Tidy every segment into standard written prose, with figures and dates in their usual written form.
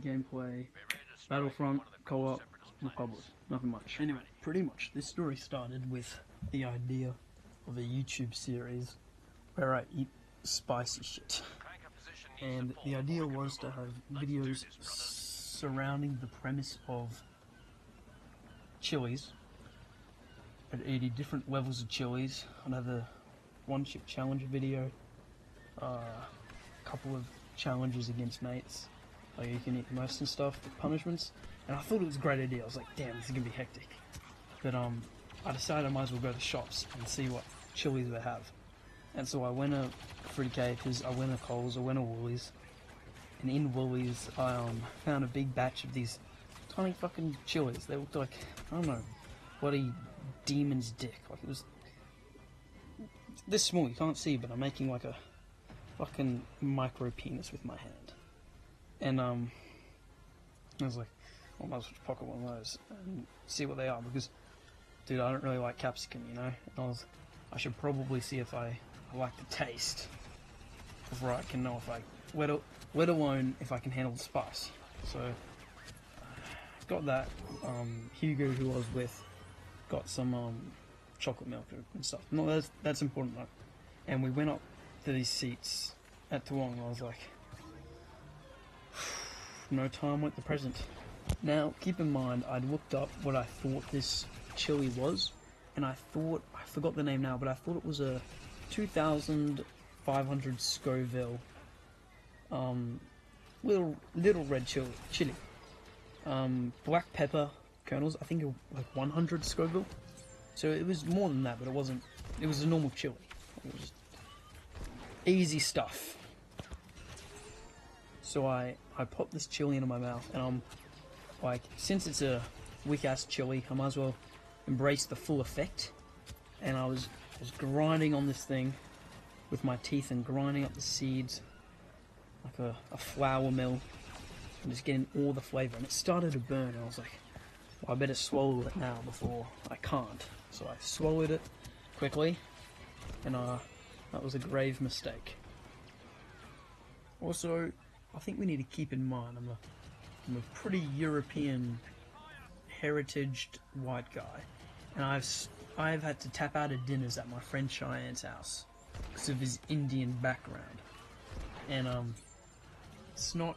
gameplay, Battlefront, co-op, Republic. Nothing much. Anyway, pretty much this story started with the idea of a YouTube series where I eat spicy shit. And the idea was to have videos surrounding the premise of chilies at 80 different levels of chilies. I'd have a one chip challenge video, a couple of challenges against mates, like you can eat the most and stuff, the punishments. And I thought it was a great idea. I was like, damn, this is gonna be hectic. But I decided I might as well go to the shops and see what chilies they have. And so I went to Fruitcake, because I went to Coles, I went to Woolies, and in Woolies I found a big batch of these tiny fucking chilies. They looked like, I don't know, bloody demon's dick. Like, it was this small, you can't see, but I'm making like a fucking micro penis with my hand. And I was like, well, I might as well pocket one of those and see what they are, because, dude, I don't really like capsicum, you know? And I should probably see if I like the taste before I can know if I, let alone if I can handle the spice. So, got that. Hugo, who I was with, got some chocolate milk and stuff. No, that's important though. And we went up to these seats at Toowong, and I was like, no time like the present. Now, keep in mind, I'd looked up what I thought this chili was, and I forgot the name now, but I thought it was a 2,500 Scoville little red chili. Black pepper kernels, I think like 100 Scoville. So it was more than that, but it wasn't. It was a normal chili. It was just easy stuff. So I popped this chili into my mouth, and I'm like, since it's a weak ass chili, I might as well embrace the full effect. And I was grinding on this thing with my teeth and grinding up the seeds like a flour mill, and just getting all the flavour. And it started to burn, and I was like, well, I better swallow it now before I can't. So I swallowed it quickly, and that was a grave mistake. Also, I think we need to keep in mind I'm a pretty European heritaged white guy, and I've had to tap out of dinners at my friend Cheyenne's house because of his Indian background, and it's not.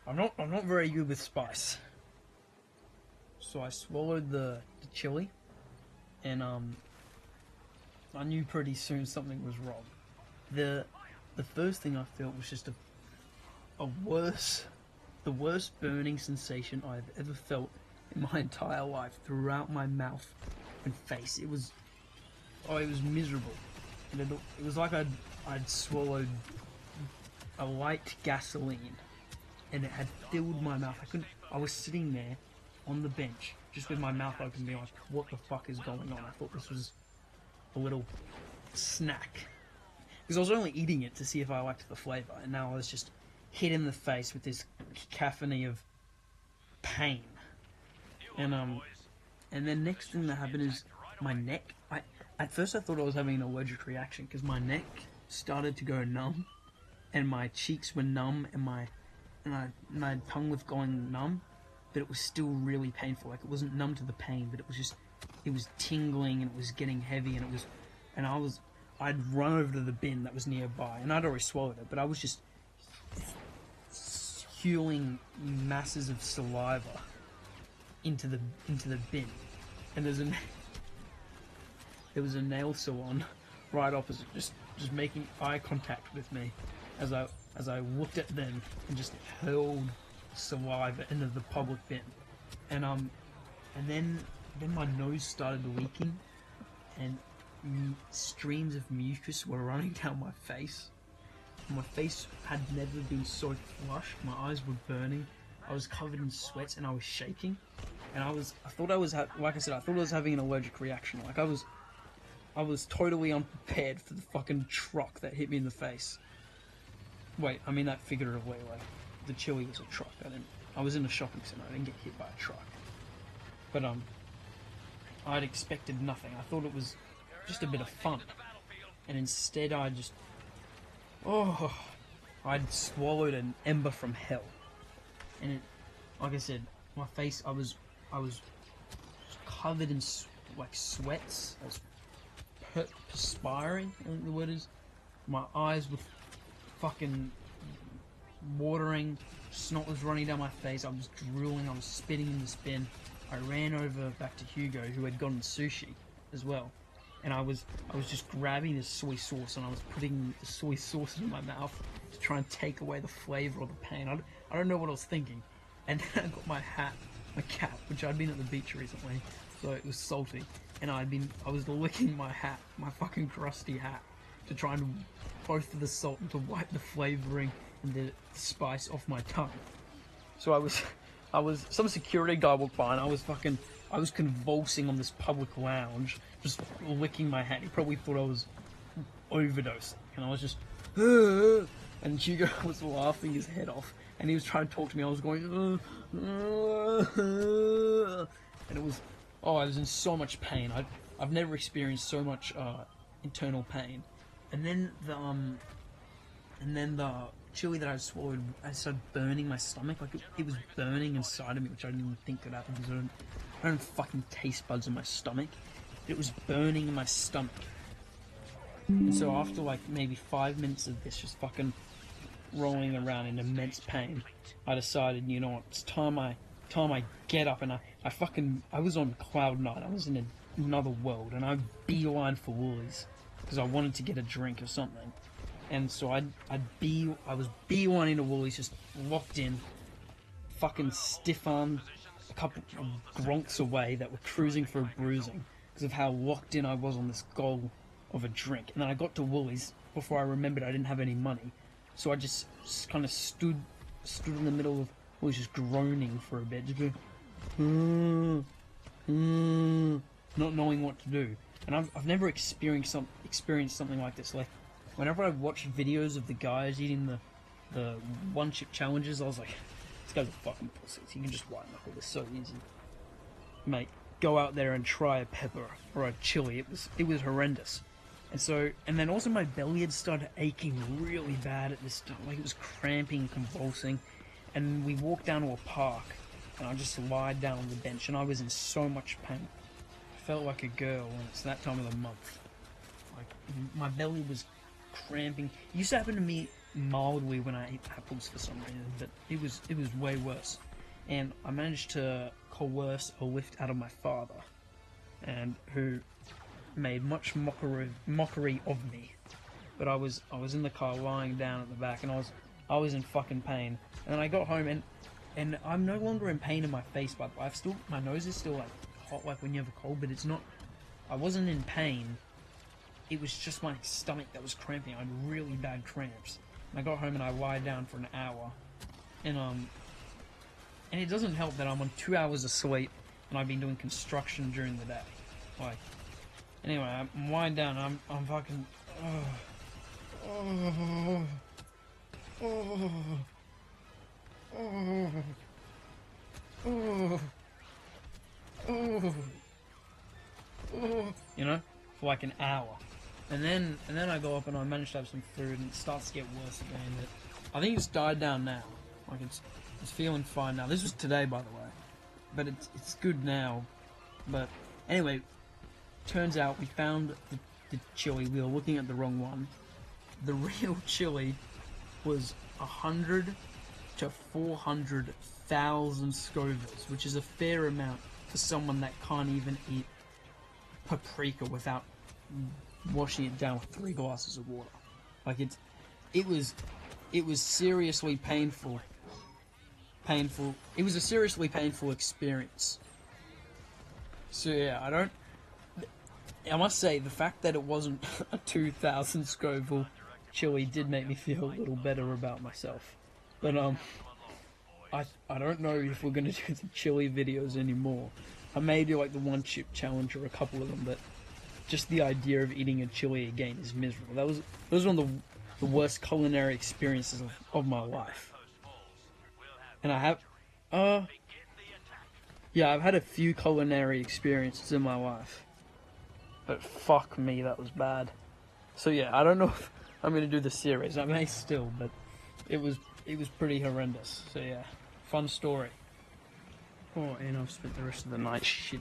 I'm not very good with spice, so I swallowed the chili, and I knew pretty soon something was wrong. The first thing I felt was just the worst burning sensation I've ever felt in my entire life, throughout my mouth and face. It was miserable, and it was like I'd swallowed a light gasoline, and it had filled my mouth. I was sitting there on the bench just with my mouth open, being like, what the fuck is going on? I thought this was a little snack, because I was only eating it to see if I liked the flavour, and now I was just hit in the face with this cacophony of pain. And then next thing that happened is my neck. At first I thought I was having an allergic reaction, because my neck started to go numb, and my cheeks were numb, and my tongue was going numb, but it was still really painful. Like, it wasn't numb to the pain, but it was tingling, and it was getting heavy, and I'd run over to the bin that was nearby, and I'd already swallowed it, but I was just spewing masses of saliva into the bin, and there was a nail salon right opposite, just making eye contact with me as I looked at them and just hurled saliva into the public bin, and then my nose started leaking, and streams of mucus were running down my face. My face had never been so flushed. My eyes were burning. I was covered in sweats, and I was shaking. And I thought I was having an allergic reaction. Like, I was totally unprepared for the fucking truck that hit me in the face. Wait, I mean that figuratively. Like, the chili was a truck. I was in a shopping center. I didn't get hit by a truck. But I'd expected nothing. I thought it was just a bit of fun, and instead I'd swallowed an ember from hell. and it, like I said, my face, I was covered in like sweats. I was perspiring, I think the word is. My eyes were fucking watering. Snot was running down my face. I was drooling. I was spitting in the bin. I ran over back to Hugo, who had gotten sushi as well, and I was just grabbing this soy sauce, and I was putting the soy sauce in my mouth to try and take away the flavor or the pain. I don't know what I was thinking. And then I got my cap, which I'd been at the beach recently, so it was salty, and I was licking my hat, my fucking crusty hat, to try and both of the salt and to wipe the flavoring and the spice off my tongue. So I was some security guy walked by, and I was convulsing on this public lounge, just licking my hat. He probably thought I was overdosing, and I was just, and Hugo was laughing his head off, and he was trying to talk to me. I was going, and it was, I was in so much pain. I've never experienced so much internal pain. And then the chili that I swallowed, I started burning my stomach. Like it was burning inside of me, which I didn't even think could happen because I don't fucking taste buds in my stomach. It was burning in my stomach. And so after like maybe 5 minutes of this just fucking rolling around in immense pain, I decided, you know what, it's time I get up, and I was on cloud nine. I was in another world, and I beelined for Woolies because I wanted to get a drink or something. And so I was beelining to Woolies, just locked in, fucking stiff-armed a couple of gronks away that were cruising for a bruising because of how locked in I was on this goal of a drink. And then I got to Woolies before I remembered I didn't have any money. So I just kind of stood in the middle of Woolies, just groaning for a bit, just going, not knowing what to do. And I've never experienced something like this. Like, whenever I watch videos of the guys eating the one-chip challenges, I was like, this guy's a fucking pussy. He can just white knuckle this so easy. Mate, go out there and try a pepper or a chili. It was horrendous. And then also my belly had started aching really bad at this time. Like, it was cramping, convulsing. And we walked down to a park, and I just lied down on the bench, and I was in so much pain. I felt like a girl when it's that time of the month. Like, my belly was cramping. It used to happen to me mildly when I ate apples for some reason, but it was way worse. And I managed to coerce a lift out of my father, and who made much mockery of me. But I was in the car lying down at the back, and I was in fucking pain. And then I got home, and I'm no longer in pain in my face, but my nose is still like hot, like when you have a cold, but it's not. I wasn't in pain. It was just my stomach that was cramping. I had really bad cramps. And I got home and I lied down for an hour, and it doesn't help that I'm on 2 hours of sleep, and I've been doing construction during the day. Like, anyway, I'm lying down. I'm fucking. You know, for like an hour. And then I go up and I manage to have some food, and it starts to get worse again. But I think it's died down now. Like, it's feeling fine now. This was today, by the way, but it's good now. But anyway, turns out we found the chili. We were looking at the wrong one. The real chili was 100 to 400,000 Scovilles, which is a fair amount for someone that can't even eat paprika without washing it down with 3 glasses of water. Like, it was seriously painful. It was a seriously painful experience. So yeah, I must say, the fact that it wasn't a 2,000 Scoville chili did make me feel a little better about myself. But I don't know if we're gonna do the chili videos anymore. I may do like the one chip challenge or a couple of them, but just the idea of eating a chili again is miserable. That was one of the worst culinary experiences of my life. And I have, yeah, I've had a few culinary experiences in my life, but fuck me, that was bad. So yeah, I don't know if I'm gonna do the series. I may still, but it was pretty horrendous. So yeah, Fun story. Oh, and I've spent the rest of the night shitting.